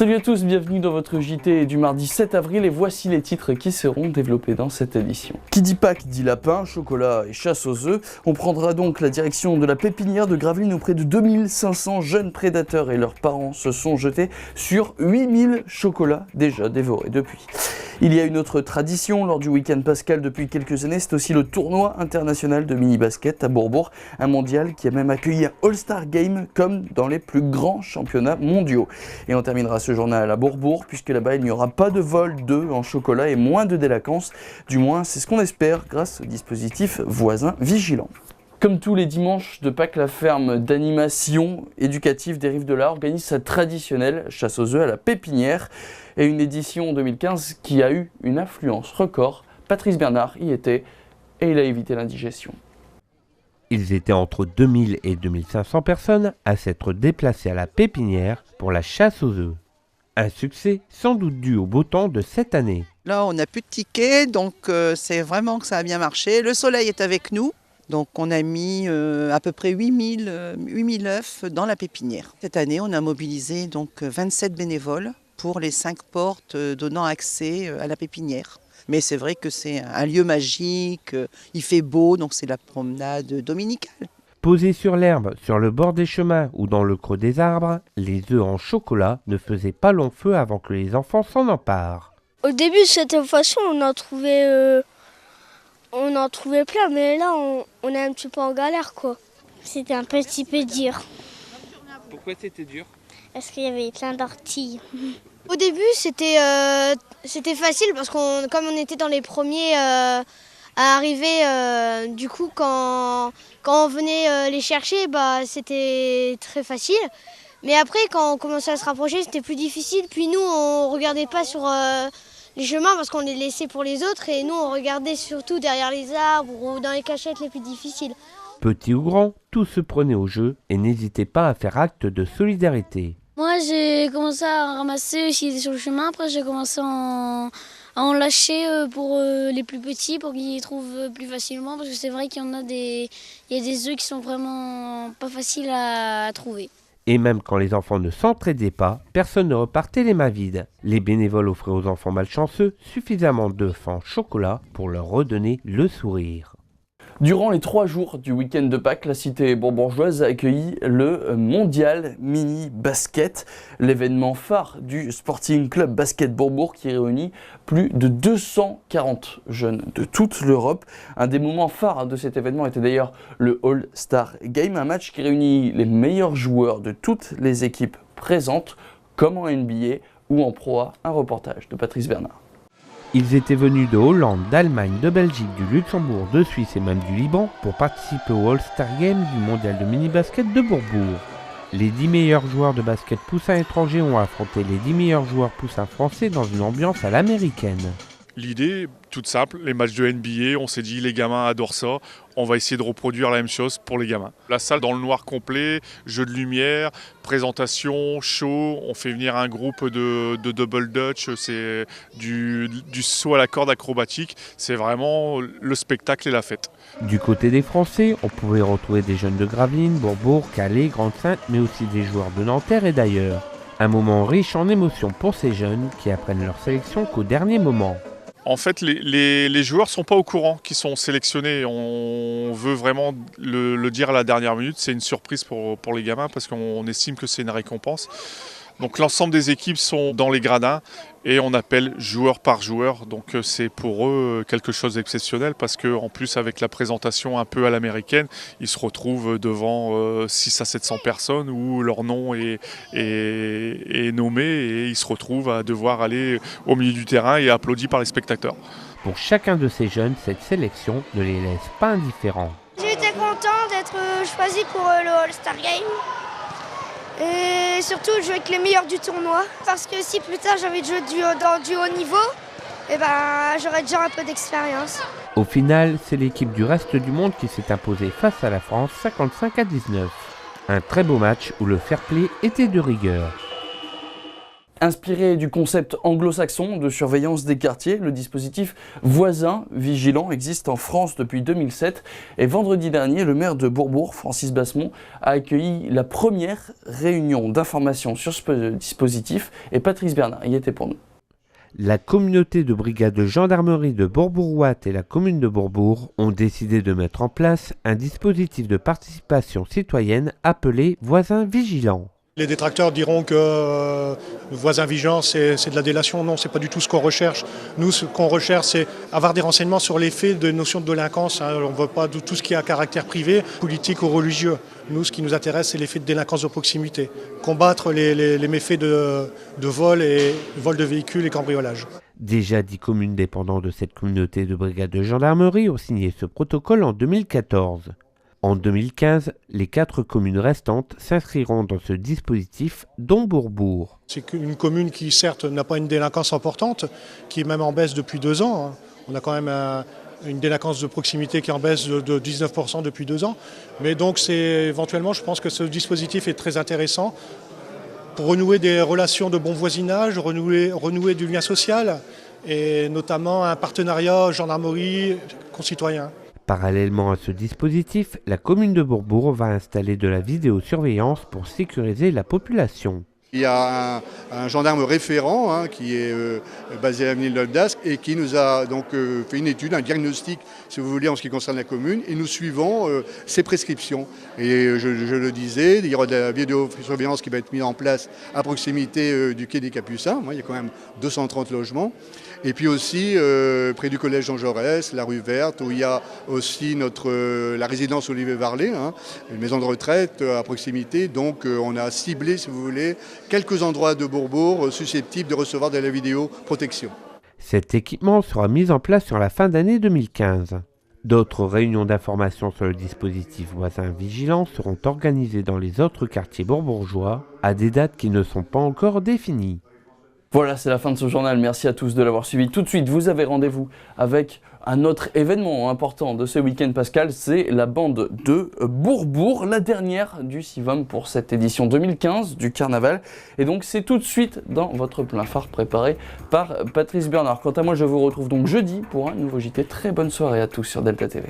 Salut à tous, bienvenue dans votre JT du mardi 7 avril et voici les titres qui seront développés dans cette édition. Qui dit Pâques dit lapin, chocolat et chasse aux œufs. On prendra donc la direction de la pépinière de Gravelines où près de 2500 jeunes prédateurs et leurs parents se sont jetés sur 8000 chocolats déjà dévorés depuis. Il y a une autre tradition lors du week-end pascal depuis quelques années, c'est aussi le tournoi international de mini-basket à Bourbourg, un mondial qui a même accueilli un All-Star Game comme dans les plus grands championnats mondiaux. Et on terminera ce journal à Bourbourg puisque là-bas il n'y aura pas de vol d'œufs en chocolat et moins de délinquance, du moins c'est ce qu'on espère grâce au dispositif voisin vigilant. Comme tous les dimanches de Pâques, la ferme d'animation éducative des Rives de l'Aa organise sa traditionnelle chasse aux œufs à la pépinière et une édition 2015 qui a eu une affluence record. Patrice Bernard y était et il a évité l'indigestion. Ils étaient entre 2000 et 2500 personnes à s'être déplacés à la pépinière pour la chasse aux œufs. Un succès sans doute dû au beau temps de cette année. Là, on n'a plus de tickets, donc c'est vraiment que ça a bien marché. Le soleil est avec nous. Donc on a mis à peu près 8000 œufs dans la pépinière. Cette année, on a mobilisé donc 27 bénévoles pour les 5 portes donnant accès à la pépinière. Mais c'est vrai que c'est un lieu magique, il fait beau, donc c'est la promenade dominicale. Posés sur l'herbe, sur le bord des chemins ou dans le creux des arbres, les œufs en chocolat ne faisaient pas long feu avant que les enfants s'en emparent. Au début, cette façon, on en trouvait plein, mais là, on est un petit peu en galère, quoi. C'était un petit peu dur. Pourquoi c'était dur? Parce qu'il y avait plein d'orties. Au début, c'était facile parce comme on était dans les premiers à arriver, du coup, quand on venait les chercher, c'était très facile. Mais après, quand on commençait à se rapprocher, c'était plus difficile. Puis nous, on regardait pas sur les chemins parce qu'on les laissait pour les autres. Et nous, on regardait surtout derrière les arbres ou dans les cachettes les plus difficiles. Petits ou grands, tous se prenaient au jeu et n'hésitaient pas à faire acte de solidarité. Moi, j'ai commencé à ramasser s'ils étaient sur le chemin. Après, j'ai commencé à en lâcher pour les plus petits, pour qu'ils trouvent plus facilement. Parce que c'est vrai qu'il y a des œufs qui sont vraiment pas faciles à trouver. Et même quand les enfants ne s'entraidaient pas, personne ne repartait les mains vides. Les bénévoles offraient aux enfants malchanceux suffisamment d'œufs en chocolat pour leur redonner le sourire. Durant les 3 jours du week-end de Pâques, la cité bourbourgeoise a accueilli le mondial mini-basket, l'événement phare du Sporting Club Basket Bourbourg qui réunit plus de 240 jeunes de toute l'Europe. Un des moments phares de cet événement était d'ailleurs le All-Star Game, un match qui réunit les meilleurs joueurs de toutes les équipes présentes, comme en NBA ou en Pro A, un reportage de Patrice Bernard. Ils étaient venus de Hollande, d'Allemagne, de Belgique, du Luxembourg, de Suisse et même du Liban pour participer au All-Star Game du mondial de mini-basket de Bourbourg. Les 10 meilleurs joueurs de basket poussins étrangers ont affronté les 10 meilleurs joueurs poussins français dans une ambiance à l'américaine. L'idée, toute simple, les matchs de NBA, on s'est dit les gamins adorent ça, on va essayer de reproduire la même chose pour les gamins. La salle dans le noir complet, jeu de lumière, présentation, show, on fait venir un groupe de double dutch, c'est du saut à la corde acrobatique, c'est vraiment le spectacle et la fête. Du côté des Français, on pouvait retrouver des jeunes de Gravelines, Bourbourg, Calais, Grande-Synthe, mais aussi des joueurs de Nanterre et d'ailleurs. Un moment riche en émotions pour ces jeunes qui apprennent leur sélection qu'au dernier moment. En fait, les joueurs ne sont pas au courant qu'ils sont sélectionnés. On veut vraiment le dire à la dernière minute. C'est une surprise pour les gamins parce qu'on estime que c'est une récompense. Donc l'ensemble des équipes sont dans les gradins et on appelle joueur par joueur. Donc c'est pour eux quelque chose d'exceptionnel parce qu'en plus avec la présentation un peu à l'américaine, ils se retrouvent devant 600 à 700 personnes où leur nom est nommé et ils se retrouvent à devoir aller au milieu du terrain et applaudis par les spectateurs. Pour chacun de ces jeunes, cette sélection ne les laisse pas indifférents. J'ai été content d'être choisi pour le All-Star Game. Et surtout de jouer avec les meilleurs du tournoi. Parce que si plus tard j'avais joué dans du haut niveau, j'aurais déjà un peu d'expérience. Au final, c'est l'équipe du reste du monde qui s'est imposée face à la France 55-19. Un très beau match où le fair play était de rigueur. Inspiré du concept anglo-saxon de surveillance des quartiers, le dispositif Voisin Vigilant existe en France depuis 2007 et vendredi dernier, le maire de Bourbourg, Francis Bassemont, a accueilli la première réunion d'information sur ce dispositif et Patrice Bernard y était pour nous. La communauté de brigades de gendarmerie de Bourbourg-Ouat et la commune de Bourbourg ont décidé de mettre en place un dispositif de participation citoyenne appelé Voisin Vigilant. Les détracteurs diront que voisin vigilant, c'est de la délation. Non, c'est pas du tout ce qu'on recherche. Nous, ce qu'on recherche, c'est avoir des renseignements sur les faits de notions de délinquance. On ne veut pas de tout ce qui a caractère privé, politique ou religieux. Nous, ce qui nous intéresse, c'est les faits de délinquance de proximité. Combattre les méfaits de vol et vol de véhicules et cambriolage. Déjà 10 communes dépendantes de cette communauté de brigades de gendarmerie ont signé ce protocole en 2014. En 2015, les 4 communes restantes s'inscriront dans ce dispositif, dont Bourbourg. C'est une commune qui, certes, n'a pas une délinquance importante, qui est même en baisse depuis 2 ans. On a quand même une délinquance de proximité qui est en baisse de 19% depuis 2 ans. Mais donc, éventuellement, je pense que ce dispositif est très intéressant pour renouer des relations de bon voisinage, renouer du lien social et notamment un partenariat gendarmerie-concitoyens. Parallèlement à ce dispositif, la commune de Bourbourg va installer de la vidéosurveillance pour sécuriser la population. Il y a un gendarme référent qui est basé à l'avenue de l'Oldas et qui nous a donc fait une étude, un diagnostic, si vous voulez, en ce qui concerne la commune, et nous suivons ses prescriptions. Et je le disais, il y aura de la vidéosurveillance qui va être mise en place à proximité du quai des Capucins. Il y a quand même 230 logements. Et puis aussi près du collège Jean Jaurès, la rue Verte, où il y a aussi la résidence Olivier Varlet, une maison de retraite à proximité. Donc on a ciblé, si vous voulez, quelques endroits de Bourbourg susceptibles de recevoir de la vidéoprotection. Cet équipement sera mis en place sur la fin d'année 2015. D'autres réunions d'information sur le dispositif Voisin Vigilant seront organisées dans les autres quartiers bourbourgeois à des dates qui ne sont pas encore définies. Voilà, c'est la fin de ce journal. Merci à tous de l'avoir suivi. Tout de suite, vous avez rendez-vous avec un autre événement important de ce week-end, Pascal. C'est la bande de Bourbourg, la dernière du Sivom pour cette édition 2015 du Carnaval. Et donc, c'est tout de suite dans votre plein phare préparé par Patrice Bernard. Quant à moi, je vous retrouve donc jeudi pour un nouveau JT. Très bonne soirée à tous sur Delta TV.